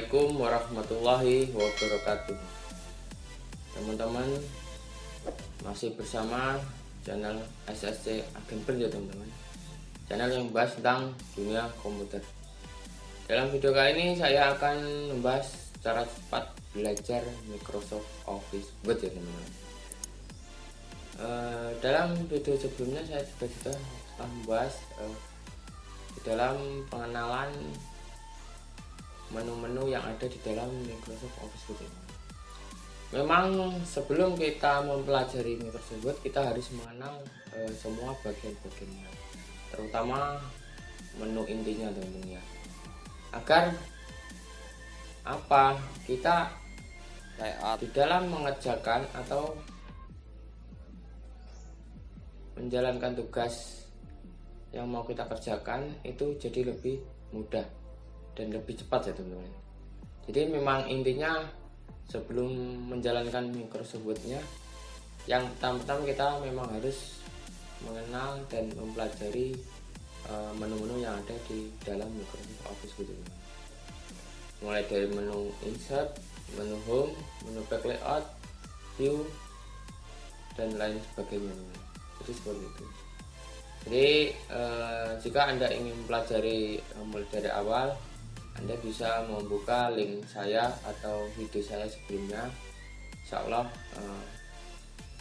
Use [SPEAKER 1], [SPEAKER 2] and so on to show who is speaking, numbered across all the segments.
[SPEAKER 1] Assalamualaikum warahmatullahi wabarakatuh. Teman-teman, masih bersama channel SSC Agen Print ya teman-teman. Channel yang membahas tentang dunia komputer. Dalam video kali ini saya akan membahas cara cepat belajar Microsoft Office Word ya teman-teman. Dalam video sebelumnya saya juga sudah membahas di dalam pengenalan menu-menu yang ada di dalam Microsoft Office Word. Memang sebelum kita mempelajari Microsoft Word, kita harus mengenal semua bagian-bagiannya, terutama menu intinya teman-teman ya. Agar kita di dalam mengerjakan atau menjalankan tugas yang mau kita kerjakan itu jadi lebih mudah dan lebih cepat ya teman-teman. Jadi memang intinya sebelum menjalankan Microsoft Word-nya, yang pertama kita memang harus mengenal dan mempelajari menu-menu yang ada di dalam Microsoft Office Word. Mulai dari menu Insert, menu Home, menu Back Layout, View, dan lain sebagainya. Jadi seperti itu. Jadi jika Anda ingin mempelajari mulai dari awal, Anda bisa membuka link saya atau video saya sebelumnya. Insya Allah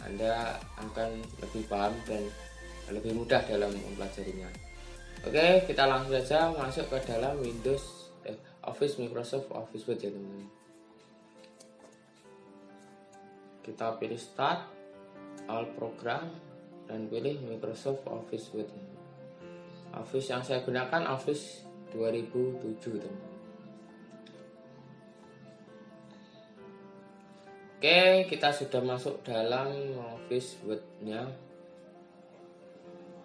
[SPEAKER 1] Anda akan lebih paham dan lebih mudah dalam mempelajarinya. Oke, kita langsung saja masuk ke dalam Office Microsoft Office Word ya teman-teman. Kita pilih Start, All Program, dan pilih Microsoft Office Word. Office yang saya gunakan Office 2007 teman. Oke, kita sudah masuk dalam Office Word-nya.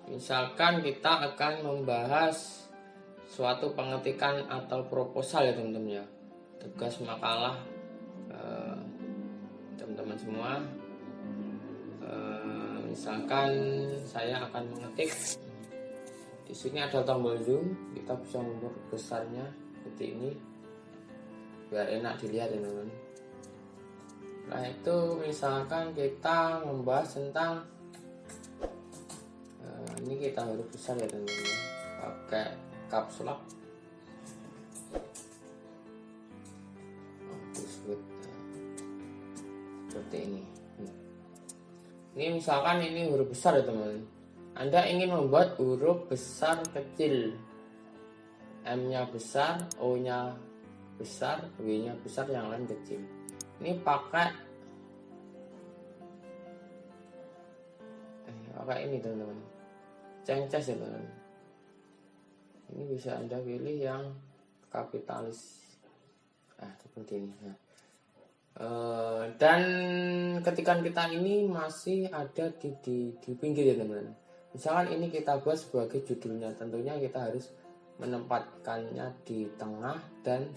[SPEAKER 1] Misalkan kita akan membahas suatu pengetikan atau proposal ya teman-teman ya, tugas makalah teman-teman semua. Misalkan saya akan mengetik. Di sini ada tombol zoom, kita bisa memperbesarnya seperti ini biar enak dilihat ya teman-teman. Nah itu misalkan kita membahas tentang ini kita huruf besar ya teman-teman, pakai caps lock. Seperti ini. Ini misalkan ini huruf besar ya teman-teman. Anda ingin membuat huruf besar kecil, M-nya besar, O-nya besar, W-nya besar, yang lain kecil. Ini pakai ini teman-teman, cengces ya teman-teman. Ini bisa Anda pilih yang kapitalis, seperti ini. Dan ketikan kita ini masih ada di pinggir ya teman-teman. Misalkan ini kita buat sebagai judulnya, tentunya kita harus menempatkannya di tengah dan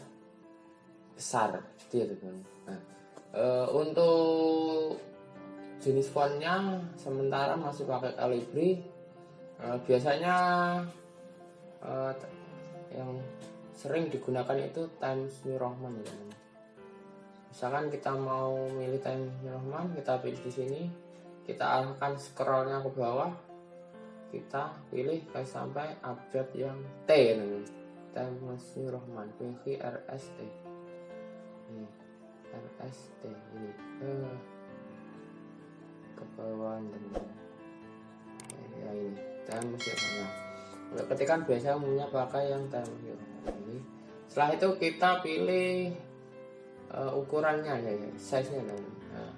[SPEAKER 1] besar, gitu ya teman-teman. Untuk jenis fontnya sementara masih pakai Calibri. Biasanya yang sering digunakan itu Times New Roman ya teman-teman. Misalkan kita mau milih Times New Roman, kita pilih di sini, kita arahkan scrollnya ke bawah, kita pilih sampai abjad yang T ya teman-teman. Times New Roman, pilih RST. Ini RST ini ke bawah teman-teman. Ya ini Times New Roman. Untuk ketikan biasanya umumnya pakai yang Times New Roman ini. Setelah itu kita pilih ukurannya ya, size-nya teman-teman. Nah,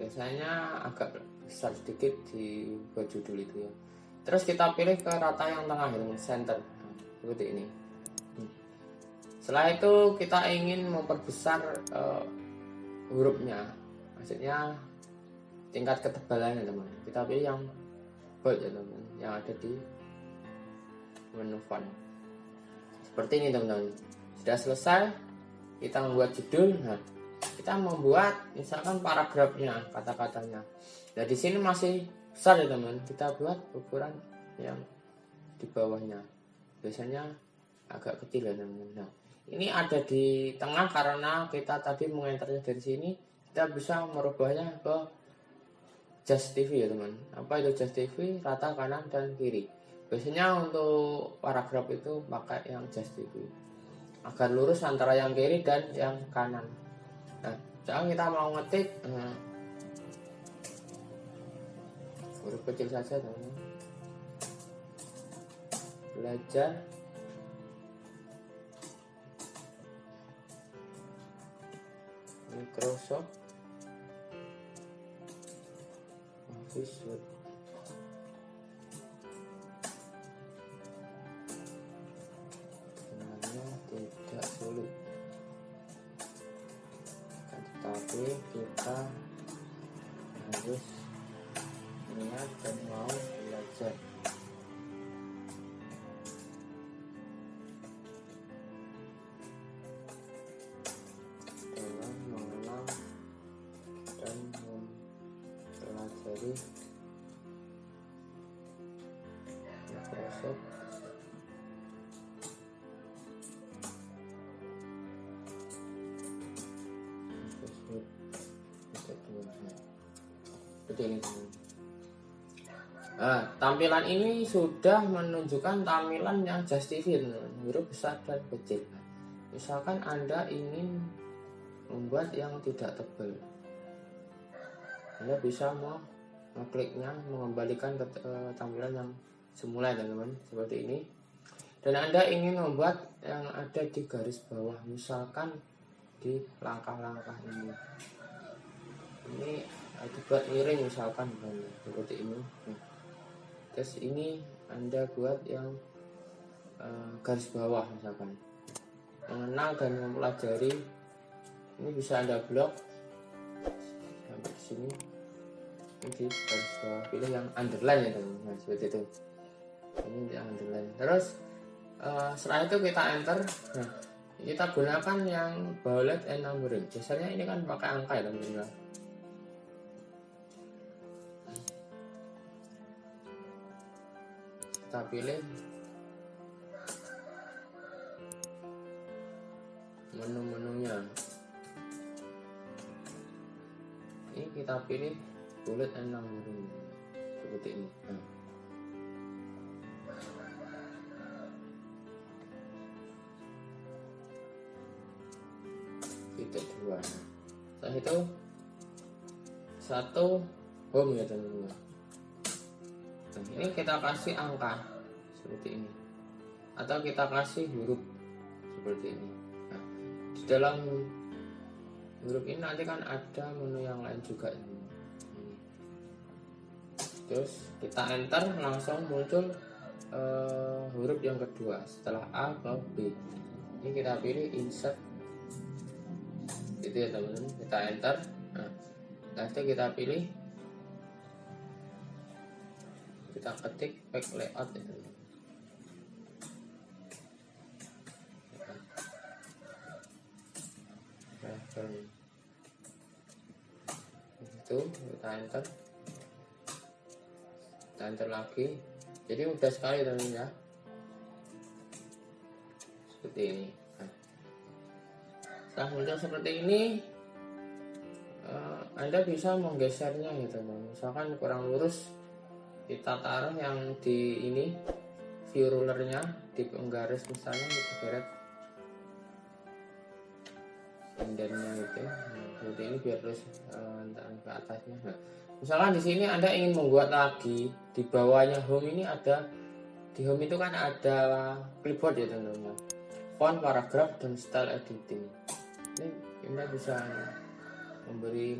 [SPEAKER 1] biasanya agak besar sedikit di buat judul itu ya. Terus kita pilih ke rata yang tengah yang center, seperti ini. Setelah itu kita ingin memperbesar hurufnya, maksudnya tingkat ketebalannya teman. Kita pilih yang bold ya teman, yang ada di menu font. Seperti ini teman-teman. Sudah selesai, kita membuat judul. Nah, kita membuat misalkan paragrafnya, kata-katanya. Nah di sini masih besar ya teman, kita buat ukuran yang di bawahnya. Biasanya agak kecil ya teman. Nah ini ada di tengah karena kita tadi mengenternya dari sini. Kita bisa merubahnya ke Just TV ya teman. Apa itu Just TV? Rata kanan dan kiri. Biasanya untuk paragraf itu pakai yang Just TV agar lurus antara yang kiri dan yang kanan. Nah, sekarang kita mau ngetik huruf kecil saja teman. Belajar Microsoft Office Word. Sebenarnya tidak sulit, tetapi kita harus niat dan mau belajar. Dalam mengenal dan mempelajari Microsoft seperti ini. Nah, tampilan ini sudah menunjukkan tampilan yang Just TV, huruf besar dan kecil. Misalkan Anda ingin membuat yang tidak tebal, Anda bisa mengkliknya, mengembalikan ke tampilan yang semula teman-teman, seperti ini. Dan Anda ingin membuat yang ada di garis bawah, misalkan di langkah-langkah ini dibuat miring misalkan seperti ini. Terus ini Anda buat yang garis bawah misalkan mengenal dan mempelajari. Ini bisa Anda blok sampai di sini. Ini di garis bawah, pilih yang underline ya teman. Nah, seperti itu. Ini yang underline. Terus setelah itu kita enter. Nah, kita gunakan yang bold and numbering. Biasanya ini kan pakai angka ya teman-teman. Kita pilih menu-menunya. Ini kita pilih bullet and numbering seperti ini. Nah. Titik 2. Setelah itu 1 home ya teman-teman. Nah, ini kita kasih angka seperti ini, atau kita kasih huruf seperti ini. Nah, di dalam huruf ini nanti kan ada menu yang lain juga ini. Terus kita enter, langsung muncul huruf yang kedua setelah A ke B. Ini kita pilih insert, gitu ya teman-teman. Kita enter. Nah, setelah itu kita pilih, kita ketik back layout itu. Itu kita enter, kita enter lagi. Jadi mudah sekali teman-teman ya, seperti ini. Nah, setelah muncul seperti ini, Anda bisa menggesernya ya teman-teman. Misalkan kurang lurus, kita taruh yang di ini view rulernya di penggaris misalnya, kita geret indennya gitu. Nah, seperti ini biar terus ke atasnya. Nah, misalkan di sini Anda ingin membuat lagi di bawahnya home, ini ada di home itu kan ada clipboard ya teman-teman, font, paragraf, dan style editing. Ini Anda bisa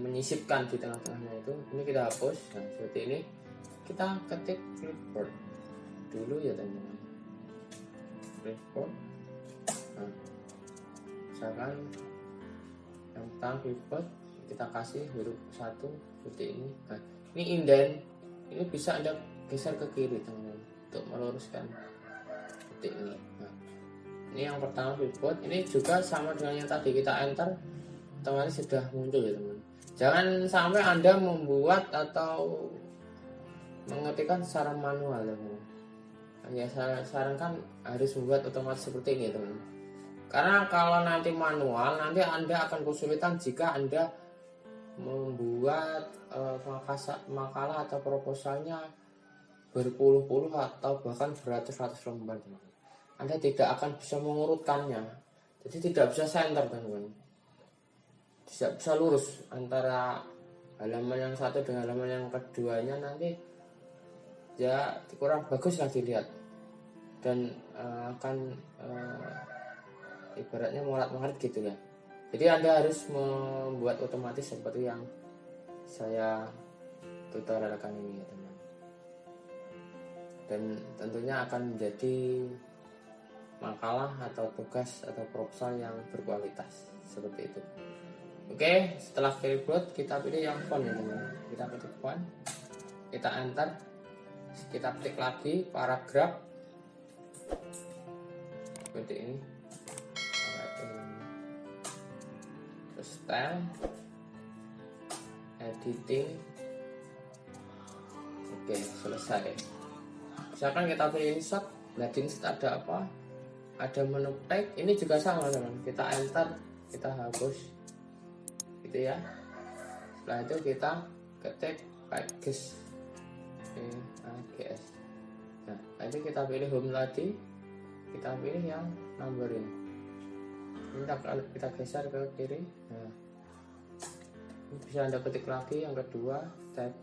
[SPEAKER 1] menyisipkan di tengah-tengahnya itu. Ini kita hapus. Nah, seperti ini. Kita ketik clipboard dulu ya teman-teman, clipboard. Nah, misalkan yang pertama clipboard, kita kasih huruf 1 seperti ini. Nah, ini indent, ini bisa Anda geser ke kiri teman-teman untuk meluruskan seperti ini. Nah, ini yang pertama clipboard. Ini juga sama dengan yang tadi, kita enter, otomatis sudah muncul ya teman. Jangan sampai Anda membuat atau mengetikkan secara manual teman. Ya, saya sarankan harus membuat otomatis seperti ini teman. Karena kalau nanti manual, nanti Anda akan kesulitan jika Anda membuat makalah atau proposalnya berpuluh-puluh atau bahkan beratus-ratus lembar, teman-teman. Anda tidak akan bisa mengurutkannya, jadi tidak bisa center, teman-teman. Tidak bisa lurus antara halaman yang satu dengan halaman yang keduanya, nanti ya kurang bagus lah dilihat dan akan ibaratnya morat-marit gitu ya. Jadi Anda harus membuat otomatis seperti yang saya tutorialkan ini ya, teman. Dan tentunya akan menjadi makalah atau tugas atau proposal yang berkualitas seperti itu. Oke, setelah keyboard kita pilih yang font ya, teman. Kita ketik font, kita enter, kita klik lagi paragraf seperti ini. Terus style, editing. Oke, selesai. Misalkan kita pilih insert, nah di insert ada apa? Ada menu tag, ini juga sama, teman. Kita enter, kita hapus gitu ya. Setelah itu kita ketik pages, nah nanti kita pilih home tadi, kita pilih yang numbering, kita geser ke kiri. Nah ini bisa Anda ketik lagi yang kedua, tab.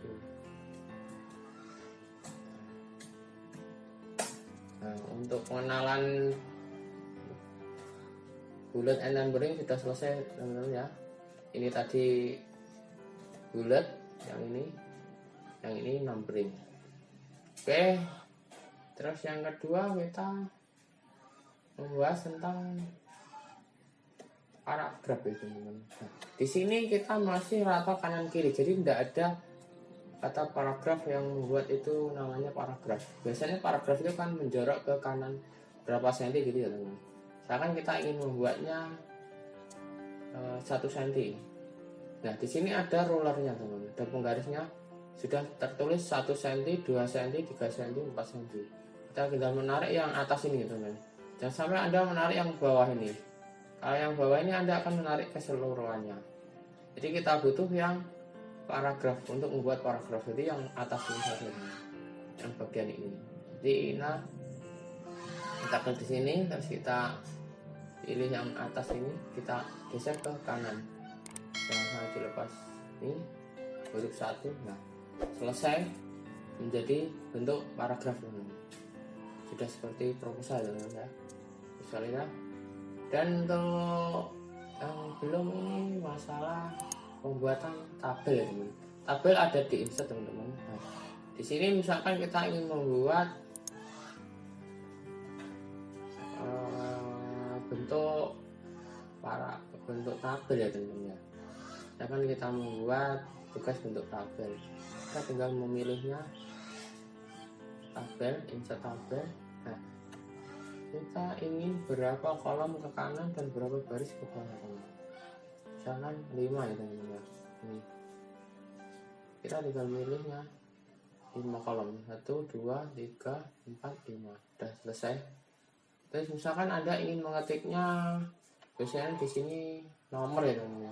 [SPEAKER 1] Nah untuk pengenalan bullet and numbering sudah selesai, teman-teman ya. Ini tadi bullet, yang ini numbering. Oke, terus yang kedua kita membahas tentang paragraf ya, teman-teman. Nah, di sini kita masih rata kanan kiri, jadi tidak ada kata paragraf yang membuat itu namanya paragraf. Biasanya paragraf itu kan menjorok ke kanan berapa senti gitu ya, teman-teman. Misalkan kita ingin membuatnya 1 cm. Nah di sini ada rollernya, teman-teman, ada penggarisnya, sudah tertulis 1 cm, 2 cm, 3 cm, 4 cm. Kita tinggal menarik yang atas ini, teman-teman. Jangan sampai Anda menarik yang bawah ini. Kalau yang bawah ini Anda akan menarik keseluruhannya. Jadi kita butuh yang paragraf untuk membuat paragraf, jadi yang atas ini saja, yang bagian ini. Jadi kita klik di sini, terus kita pilih yang atas ini, kita geser ke kanan, jangan sampai dilepas. Ini huruf 1. Nah selesai, menjadi bentuk paragraf, teman-teman. Sudah seperti proposal, teman-teman ya, misalnya. Dan untuk yang belum ini masalah pembuatan tabel ya, teman. Tabel ada di insert, teman-teman. Nah, di sini misalkan kita ingin membuat bentuk tabel ya, teman-teman ya. Misalkan kita membuat tugas bentuk tabel, kita tinggal memilihnya tabel, insert tabel. Nah kita ingin berapa kolom ke kanan dan berapa baris ke bawah, teman-teman. Misalkan 5 ya, teman-teman ya. Ini kita tinggal milihnya 5 kolom, 1, 2, 3, 4, 5. Udah selesai. Terus misalkan Anda ingin mengetiknya, biasanya di sini nomor ya, teman-teman.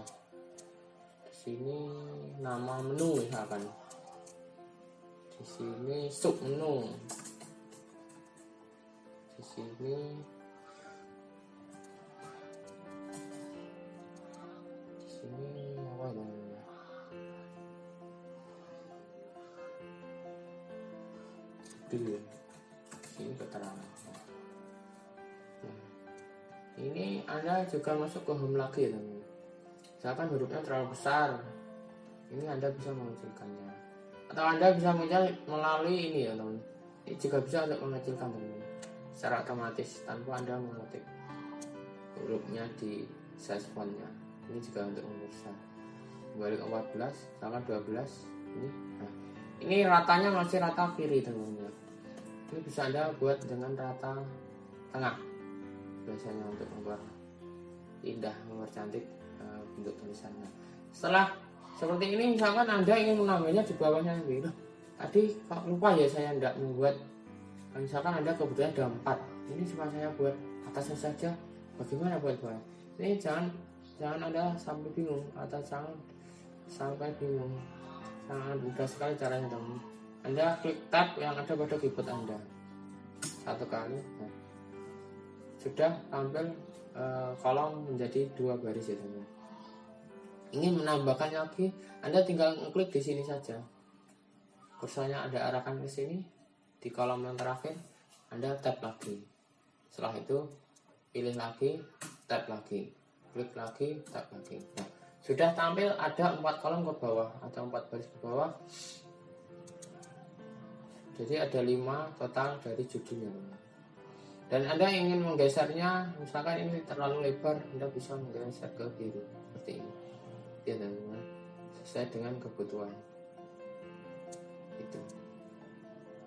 [SPEAKER 1] Di sini nama menu misalkan. Di sini sub menu. Di sini apa namanya? Judul. Ini keterangan. Nah, ini Anda juga masuk ke home lagi ya, teman. Misalkan hurufnya terlalu besar, ini Anda bisa mengecilkannya. Atau Anda bisa melalui ini ya, teman. Ini juga bisa untuk mengecilkan, teman, secara otomatis tanpa Anda mengetik hurufnya di size fontnya. Ini juga untuk membesar. Kembali ke 14, misalkan 12 ini. Nah, ini ratanya masih rata kiri, teman-teman. Ini bisa Anda buat dengan rata tengah, biasanya untuk membuat indah, mempercantik bentuk tulisannya. Setelah seperti ini, misalkan Anda ingin menambahnya di bawahnya gitu. Tadi kok lupa ya saya tidak membuat. Misalkan Anda kebetulan ada 4, ini cuma saya buat atasnya saja, Bagaimana buat? Ini jangan Anda sampai bingung atau jangan sampai bingung. Sangat mudah sekali caranya, teman. Anda klik tab yang ada pada keyboard Anda satu kali, nah, sudah tampil kolom menjadi 2 baris ya, teman. Ingin menambahkan lagi, Anda tinggal klik di sini saja. Kursornya Anda arahkan ke sini di kolom yang terakhir, Anda tab lagi. Setelah itu pilih lagi, tab lagi, klik lagi, tab lagi. Nah, sudah tampil ada 4 kolom ke bawah atau 4 baris ke bawah. Jadi ada 5 total dari judulnya. Dan Anda ingin menggesernya, misalkan ini terlalu lebar, Anda bisa menggeser ke kiri seperti ini. Ya, teman-teman, sesuai dengan kebutuhan. Itu.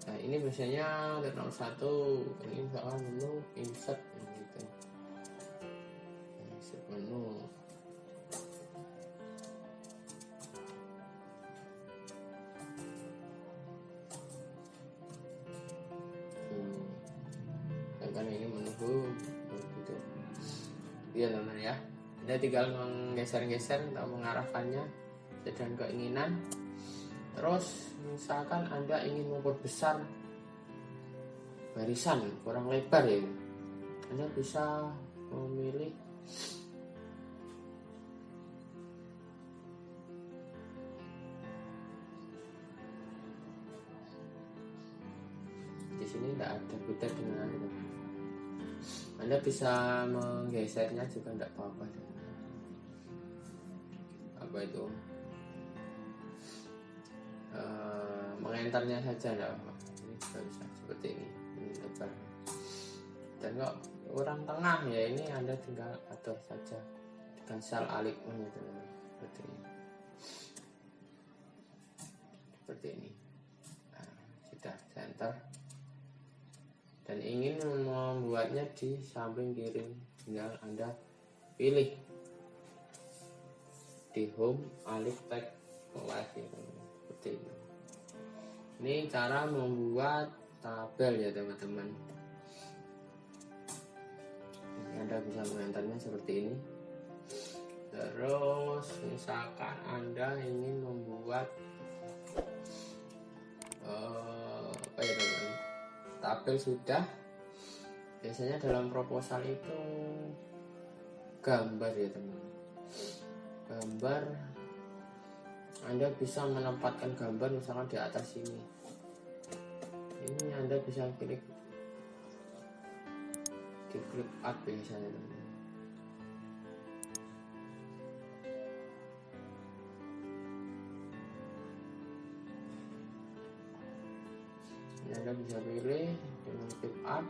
[SPEAKER 1] Nah, ini biasanya untuk nomor 1, ini misalkan menu insert gitu. Insert menu. Karena ini menunggu gitu. Iya, teman ya. Anda tinggal menggeser-geser atau mengarahkannya sesuai keinginan. Terus misalkan Anda ingin memperbesar barisan kurang lebar ya, Anda bisa memilih di sini tidak ada beda dengan itu. Anda bisa menggesernya juga tidak apa-apa. Apa itu? Mengentarnya saja tidak apa. Ini juga bisa seperti ini lebar. Dan kok kurang tengah ya, ini Anda tinggal atur saja dengan sel aliknya seperti ini. Seperti ini. Nah, sudah center. Dan ingin membuatnya di samping kiri, tinggal Anda pilih di home alif tag live ya, seperti ini. Ini cara membuat tabel ya, teman-teman. Ini Anda bisa mengantarnya seperti ini. Terus misalkan Anda ingin membuat apa ya, teman-teman, tabel sudah. Biasanya dalam proposal itu gambar ya, teman. Gambar, Anda bisa menempatkan gambar misalkan di atas sini. Ini Anda bisa klik di clip art biasanya, teman. Ini Anda bisa pilih dengan clip art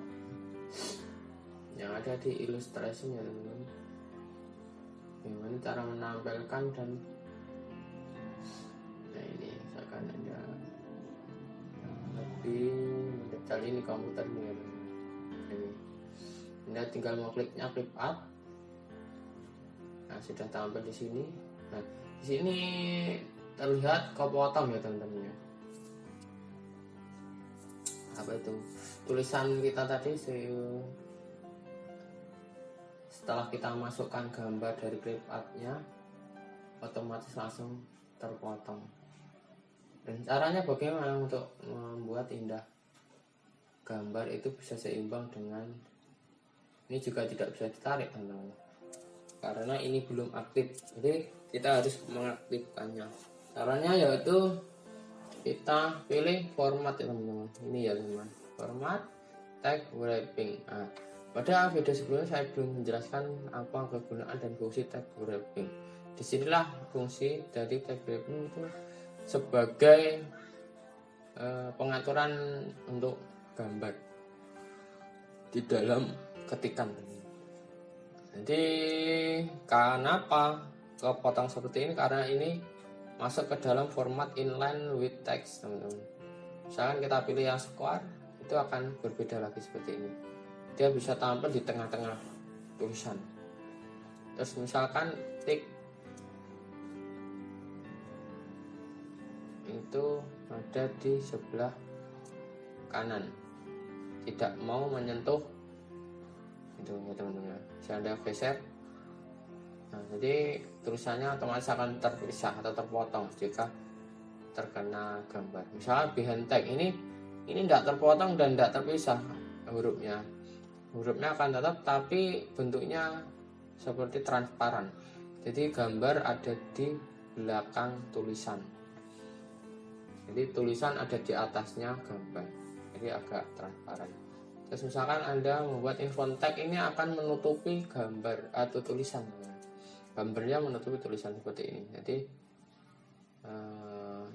[SPEAKER 1] yang ada di illustration ya, teman-teman. Bagaimana cara menampilkan dan nah ini misalkan Anda lebih mendetail ini komputer ini ya, teman-teman. Ini Anda tinggal mau kliknya clip art. Nah, sudah tampil di sini. Nah, di sini terlihat kepotong ya, teman-teman ya. Apa itu? Tulisan kita tadi setelah kita masukkan gambar dari clip artnya, otomatis langsung terpotong. Dan caranya bagaimana untuk membuat indah gambar itu bisa seimbang dengan ini, juga tidak bisa ditarik, teman-teman, karena ini belum aktif. Jadi kita harus mengaktifkannya. Caranya yaitu kita pilih format ya, teman-teman. Ini ya, teman-teman, format tag wrapping. Nah, pada video sebelumnya saya belum menjelaskan apa kegunaan dan fungsi tag wrapping. Disinilah fungsi dari tag wrapping itu sebagai pengaturan untuk gambar di dalam ketikan. Jadi kenapa kepotong seperti ini? Karena ini masuk ke dalam format inline with text, teman-teman. Misalkan kita pilih yang square, itu akan berbeda lagi seperti ini. Dia bisa tampil di tengah-tengah tulisan. Terus misalkan tik itu ada di sebelah kanan, tidak mau menyentuh gitu ya teman-teman. Bisa Anda geser. Nah, jadi tulisannya otomatis akan terpisah atau terpotong jika terkena gambar. Misalnya behind tag ini tidak terpotong dan tidak terpisah hurufnya. Hurufnya akan tetap tapi bentuknya seperti transparan. Jadi gambar ada di belakang tulisan. Jadi tulisan ada di atasnya gambar. Jadi agak transparan. Terus misalkan Anda membuat info tag ini akan menutupi gambar atau tulisan. Gambarnya menutupi tulisan seperti ini. Jadi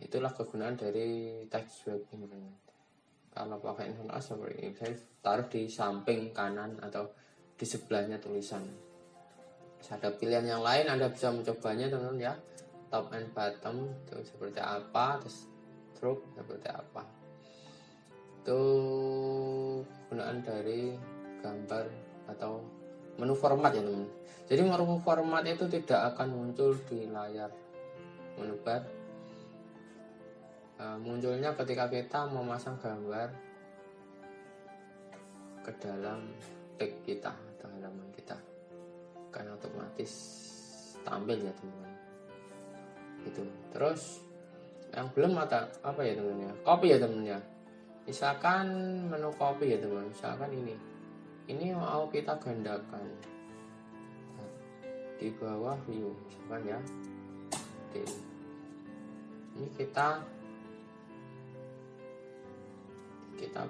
[SPEAKER 1] itulah kegunaan dari text sweeping. Kalau pakai info seperti ini, saya taruh di samping kanan atau di sebelahnya tulisan. Ada pilihan yang lain, Anda bisa mencobanya teman-teman ya. Top and bottom itu seperti apa, terus stroke seperti apa. Itu kegunaan dari gambar atau menu format ya teman. Jadi menu format itu tidak akan muncul di layar menu bar. Munculnya ketika kita memasang gambar ke dalam tag kita atau halaman kita, kan otomatis tampil ya teman-teman. Itu. Terus yang belum ada apa ya teman-teman ya? Copy ya teman-teman ya. Misalkan menu copy ya teman-teman. Misalkan ini mau kita gandakan di bawah view misalkan ya. Ini kita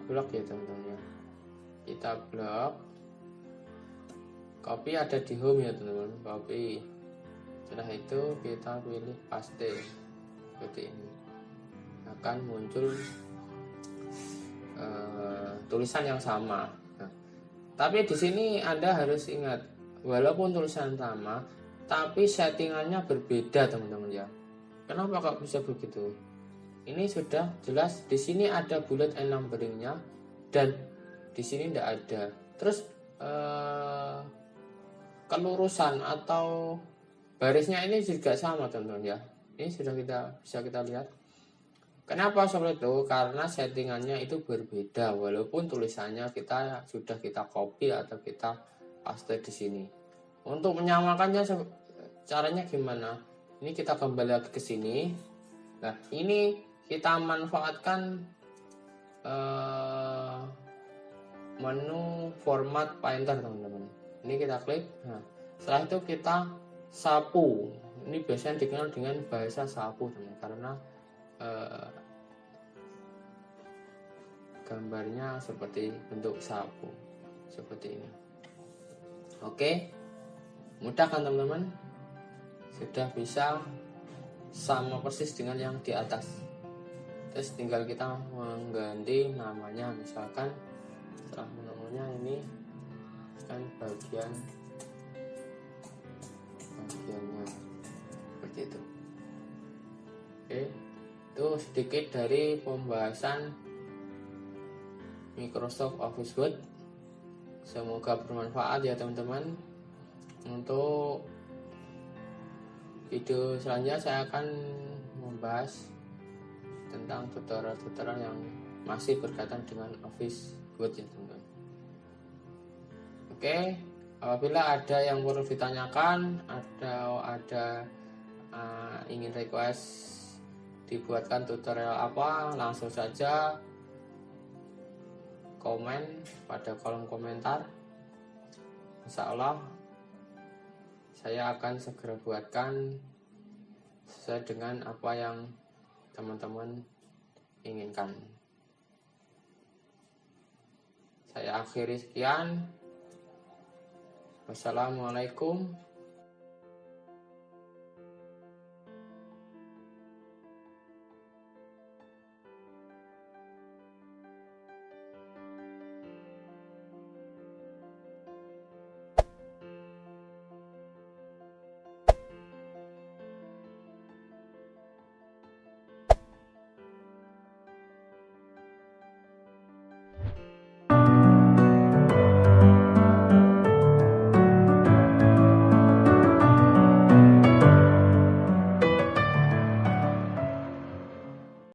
[SPEAKER 1] blok ya teman-teman ya. Kita blok. Copy ada di home ya teman-teman. Copy. Setelah itu kita pilih paste seperti ini. Akan muncul tulisan yang sama. Nah, tapi di sini Anda harus ingat, walaupun tulisan sama, tapi settingannya berbeda teman-teman ya. Kenapa kok bisa begitu? Ini sudah jelas di sini ada bullet and numberingnya dan di sini tidak ada. Terus kelurusan atau barisnya ini juga sama teman-teman ya. Ini sudah bisa kita lihat. Kenapa seperti itu? Karena settingannya itu berbeda walaupun tulisannya sudah kita copy atau kita paste di sini. Untuk menyamakannya caranya gimana? Ini kita kembali lagi ke sini. Nah, ini kita manfaatkan menu format painter teman-teman. Ini kita klik. Nah, setelah itu kita sapu. Ini biasanya dikenal dengan bahasa sapu teman, karena gambarnya seperti bentuk sapu seperti ini. Oke, mudah kan teman-teman? Sudah bisa sama persis dengan yang di atas. Terus tinggal kita mengganti namanya, misalkan setelah namanya ini kan bagiannya seperti itu. Oke, itu sedikit dari pembahasan Microsoft Office Word. Semoga bermanfaat ya teman-teman. Untuk video selanjutnya saya akan membahas tentang tutorial-tutorial yang masih berkaitan dengan Office Word ya teman-teman. Oke, apabila ada yang perlu ditanyakan atau ada ingin request dibuatkan tutorial apa, langsung saja komen pada kolom komentar. Insya Allah saya akan segera buatkan sesuai dengan apa yang teman-teman inginkan. Saya akhiri sekian. Wassalamualaikum